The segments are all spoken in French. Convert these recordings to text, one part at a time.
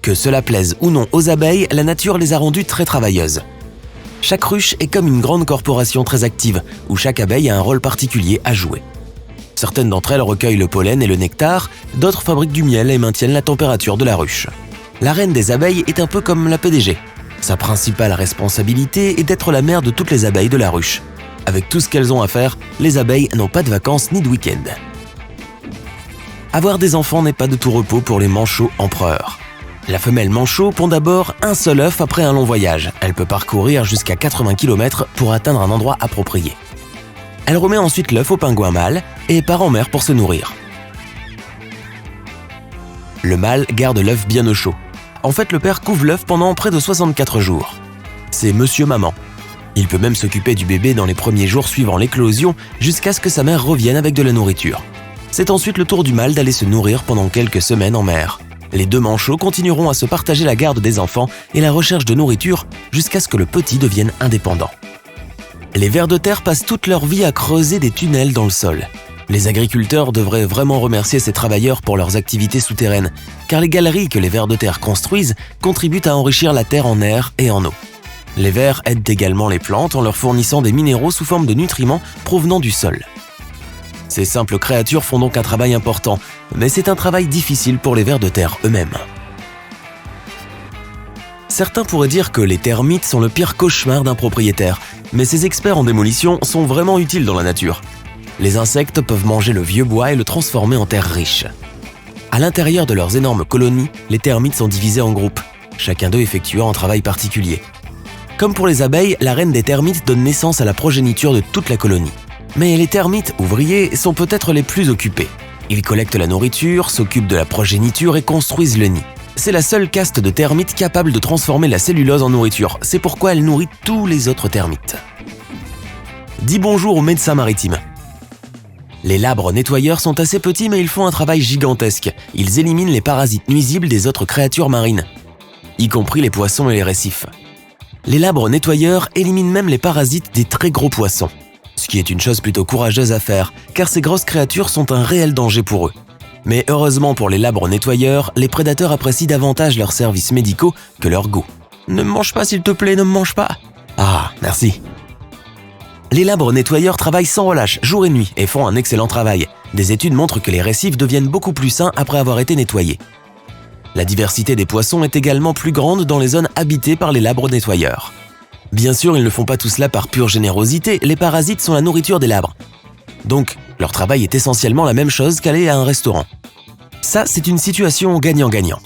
Que cela plaise ou non aux abeilles, la nature les a rendues très travailleuses. Chaque ruche est comme une grande corporation très active, où chaque abeille a un rôle particulier à jouer. Certaines d'entre elles recueillent le pollen et le nectar, d'autres fabriquent du miel et maintiennent la température de la ruche. La reine des abeilles est un peu comme la PDG. Sa principale responsabilité est d'être la mère de toutes les abeilles de la ruche. Avec tout ce qu'elles ont à faire, les abeilles n'ont pas de vacances ni de week-end. Avoir des enfants n'est pas de tout repos pour les manchots empereurs. La femelle manchot pond d'abord un seul œuf après un long voyage. Elle peut parcourir jusqu'à 80 km pour atteindre un endroit approprié. Elle remet ensuite l'œuf au pingouin mâle et part en mer pour se nourrir. Le mâle garde l'œuf bien au chaud. En fait, le père couve l'œuf pendant près de 64 jours. C'est monsieur maman. Il peut même s'occuper du bébé dans les premiers jours suivant l'éclosion jusqu'à ce que sa mère revienne avec de la nourriture. C'est ensuite le tour du mâle d'aller se nourrir pendant quelques semaines en mer. Les deux manchots continueront à se partager la garde des enfants et la recherche de nourriture jusqu'à ce que le petit devienne indépendant. Les vers de terre passent toute leur vie à creuser des tunnels dans le sol. Les agriculteurs devraient vraiment remercier ces travailleurs pour leurs activités souterraines, car les galeries que les vers de terre construisent contribuent à enrichir la terre en air et en eau. Les vers aident également les plantes en leur fournissant des minéraux sous forme de nutriments provenant du sol. Ces simples créatures font donc un travail important, mais c'est un travail difficile pour les vers de terre eux-mêmes. Certains pourraient dire que les termites sont le pire cauchemar d'un propriétaire, mais ces experts en démolition sont vraiment utiles dans la nature. Les insectes peuvent manger le vieux bois et le transformer en terre riche. À l'intérieur de leurs énormes colonies, les termites sont divisés en groupes, chacun d'eux effectuant un travail particulier. Comme pour les abeilles, la reine des termites donne naissance à la progéniture de toute la colonie. Mais les termites ouvriers sont peut-être les plus occupés. Ils collectent la nourriture, s'occupent de la progéniture et construisent le nid. C'est la seule caste de termites capable de transformer la cellulose en nourriture. C'est pourquoi elle nourrit tous les autres termites. Dis bonjour aux médecins maritimes. Les labres nettoyeurs sont assez petits mais ils font un travail gigantesque. Ils éliminent les parasites nuisibles des autres créatures marines, y compris les poissons et les récifs. Les labres nettoyeurs éliminent même les parasites des très gros poissons. Ce qui est une chose plutôt courageuse à faire, car ces grosses créatures sont un réel danger pour eux. Mais heureusement pour les labres nettoyeurs, les prédateurs apprécient davantage leurs services médicaux que leur goût. Ne me mange pas s'il te plaît, ne me mange pas. Ah, merci. Les labres nettoyeurs travaillent sans relâche, jour et nuit, et font un excellent travail. Des études montrent que les récifs deviennent beaucoup plus sains après avoir été nettoyés. La diversité des poissons est également plus grande dans les zones habitées par les labres nettoyeurs. Bien sûr, ils ne font pas tout cela par pure générosité, les parasites sont la nourriture des labres. Donc, leur travail est essentiellement la même chose qu'aller à un restaurant. Ça, c'est une situation gagnant-gagnant.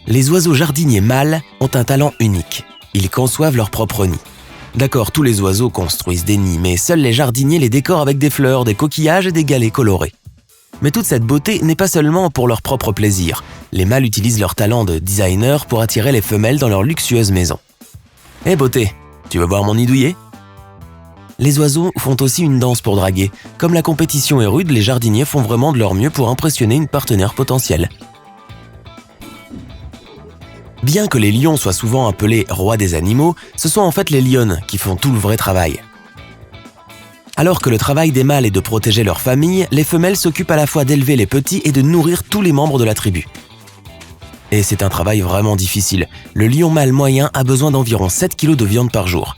Les oiseaux jardiniers mâles ont un talent unique. Ils conçoivent leur propre nid. D'accord, tous les oiseaux construisent des nids, mais seuls les jardiniers les décorent avec des fleurs, des coquillages et des galets colorés. Mais toute cette beauté n'est pas seulement pour leur propre plaisir. Les mâles utilisent leur talent de designer pour attirer les femelles dans leur luxueuse maison. Hé beauté, tu veux voir mon nid douillet ? Les oiseaux font aussi une danse pour draguer. Comme la compétition est rude, les jardiniers font vraiment de leur mieux pour impressionner une partenaire potentielle. Bien que les lions soient souvent appelés rois des animaux, ce sont en fait les lionnes qui font tout le vrai travail. Alors que le travail des mâles est de protéger leur famille, les femelles s'occupent à la fois d'élever les petits et de nourrir tous les membres de la tribu. Et c'est un travail vraiment difficile. Le lion mâle moyen a besoin d'environ 7 kg de viande par jour.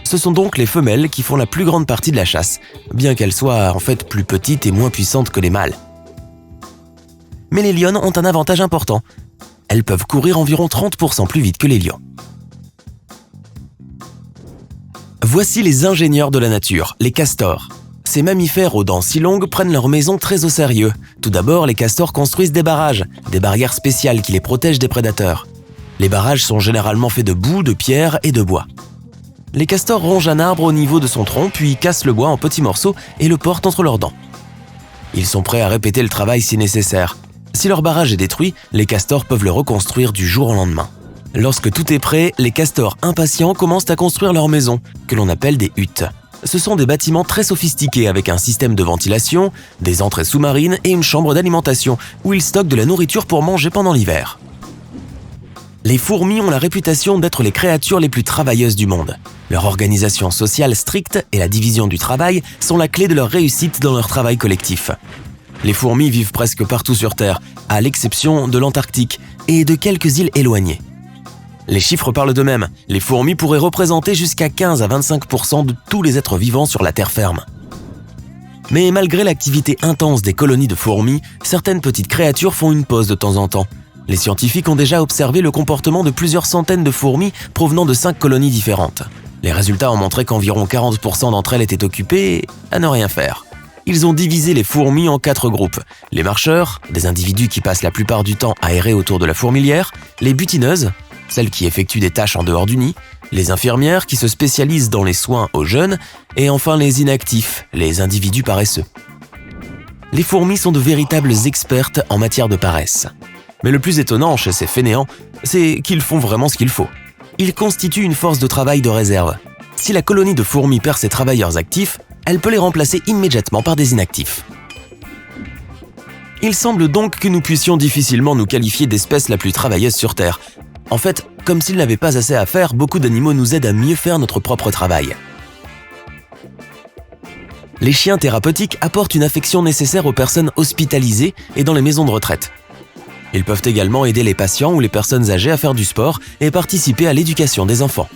Ce sont donc les femelles qui font la plus grande partie de la chasse, bien qu'elles soient en fait plus petites et moins puissantes que les mâles. Mais les lionnes ont un avantage important. Elles peuvent courir environ 30% plus vite que les lions. Voici les ingénieurs de la nature, les castors. Ces mammifères aux dents si longues prennent leur maison très au sérieux. Tout d'abord, les castors construisent des barrages, des barrières spéciales qui les protègent des prédateurs. Les barrages sont généralement faits de boue, de pierre et de bois. Les castors rongent un arbre au niveau de son tronc, puis cassent le bois en petits morceaux et le portent entre leurs dents. Ils sont prêts à répéter le travail si nécessaire. Si leur barrage est détruit, les castors peuvent le reconstruire du jour au lendemain. Lorsque tout est prêt, les castors impatients commencent à construire leur maison, que l'on appelle des huttes. Ce sont des bâtiments très sophistiqués avec un système de ventilation, des entrées sous-marines et une chambre d'alimentation où ils stockent de la nourriture pour manger pendant l'hiver. Les fourmis ont la réputation d'être les créatures les plus travailleuses du monde. Leur organisation sociale stricte et la division du travail sont la clé de leur réussite dans leur travail collectif. Les fourmis vivent presque partout sur Terre, à l'exception de l'Antarctique et de quelques îles éloignées. Les chiffres parlent d'eux-mêmes, les fourmis pourraient représenter jusqu'à 15 à 25% de tous les êtres vivants sur la terre ferme. Mais malgré l'activité intense des colonies de fourmis, certaines petites créatures font une pause de temps en temps. Les scientifiques ont déjà observé le comportement de plusieurs centaines de fourmis provenant de 5 colonies différentes. Les résultats ont montré qu'environ 40% d'entre elles étaient occupées à ne rien faire. Ils ont divisé les fourmis en 4 groupes. Les marcheurs, des individus qui passent la plupart du temps à errer autour de la fourmilière, les butineuses, celles qui effectuent des tâches en dehors du nid, les infirmières qui se spécialisent dans les soins aux jeunes, et enfin les inactifs, les individus paresseux. Les fourmis sont de véritables expertes en matière de paresse. Mais le plus étonnant chez ces fainéants, c'est qu'ils font vraiment ce qu'il faut. Ils constituent une force de travail de réserve. Si la colonie de fourmis perd ses travailleurs actifs, elle peut les remplacer immédiatement par des inactifs. Il semble donc que nous puissions difficilement nous qualifier d'espèce la plus travailleuse sur Terre. En fait, comme s'ils n'avaient pas assez à faire, beaucoup d'animaux nous aident à mieux faire notre propre travail. Les chiens thérapeutiques apportent une affection nécessaire aux personnes hospitalisées et dans les maisons de retraite. Ils peuvent également aider les patients ou les personnes âgées à faire du sport et participer à l'éducation des enfants.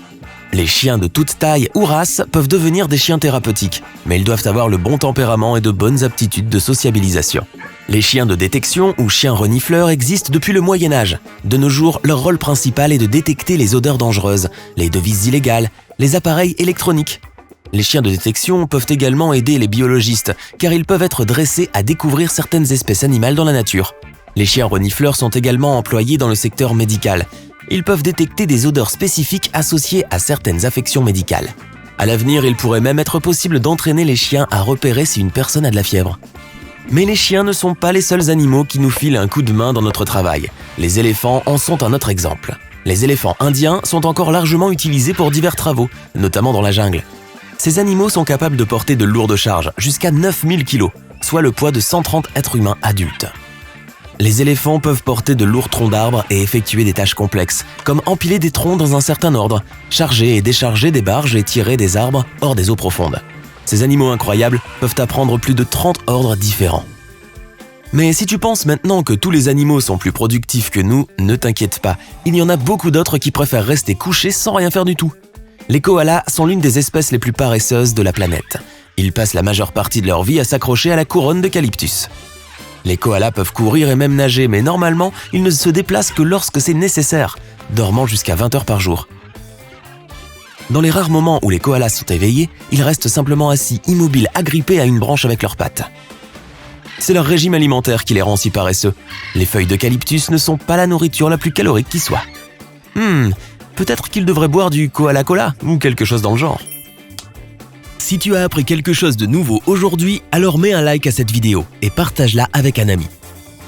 Les chiens de toute taille ou race peuvent devenir des chiens thérapeutiques, mais ils doivent avoir le bon tempérament et de bonnes aptitudes de sociabilisation. Les chiens de détection ou chiens renifleurs existent depuis le Moyen-Âge. De nos jours, leur rôle principal est de détecter les odeurs dangereuses, les devises illégales, les appareils électroniques. Les chiens de détection peuvent également aider les biologistes, car ils peuvent être dressés à découvrir certaines espèces animales dans la nature. Les chiens renifleurs sont également employés dans le secteur médical. Ils peuvent détecter des odeurs spécifiques associées à certaines affections médicales. À l'avenir, il pourrait même être possible d'entraîner les chiens à repérer si une personne a de la fièvre. Mais les chiens ne sont pas les seuls animaux qui nous filent un coup de main dans notre travail. Les éléphants en sont un autre exemple. Les éléphants indiens sont encore largement utilisés pour divers travaux, notamment dans la jungle. Ces animaux sont capables de porter de lourdes charges, jusqu'à 9000 kg, soit le poids de 130 êtres humains adultes. Les éléphants peuvent porter de lourds troncs d'arbres et effectuer des tâches complexes, comme empiler des troncs dans un certain ordre, charger et décharger des barges et tirer des arbres hors des eaux profondes. Ces animaux incroyables peuvent apprendre plus de 30 ordres différents. Mais si tu penses maintenant que tous les animaux sont plus productifs que nous, ne t'inquiète pas, il y en a beaucoup d'autres qui préfèrent rester couchés sans rien faire du tout. Les koalas sont l'une des espèces les plus paresseuses de la planète. Ils passent la majeure partie de leur vie à s'accrocher à la couronne d'eucalyptus. Les koalas peuvent courir et même nager, mais normalement, ils ne se déplacent que lorsque c'est nécessaire, dormant jusqu'à 20 heures par jour. Dans les rares moments où les koalas sont éveillés, ils restent simplement assis, immobiles, agrippés à une branche avec leurs pattes. C'est leur régime alimentaire qui les rend si paresseux. Les feuilles d'eucalyptus ne sont pas la nourriture la plus calorique qui soit. Peut-être qu'ils devraient boire du koala cola ou quelque chose dans le genre. Si tu as appris quelque chose de nouveau aujourd'hui, alors mets un like à cette vidéo et partage-la avec un ami.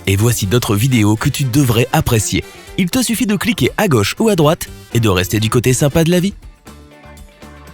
Et voici d'autres vidéos que tu devrais apprécier. Il te suffit de cliquer à gauche ou à droite et de rester du côté sympa de la vie.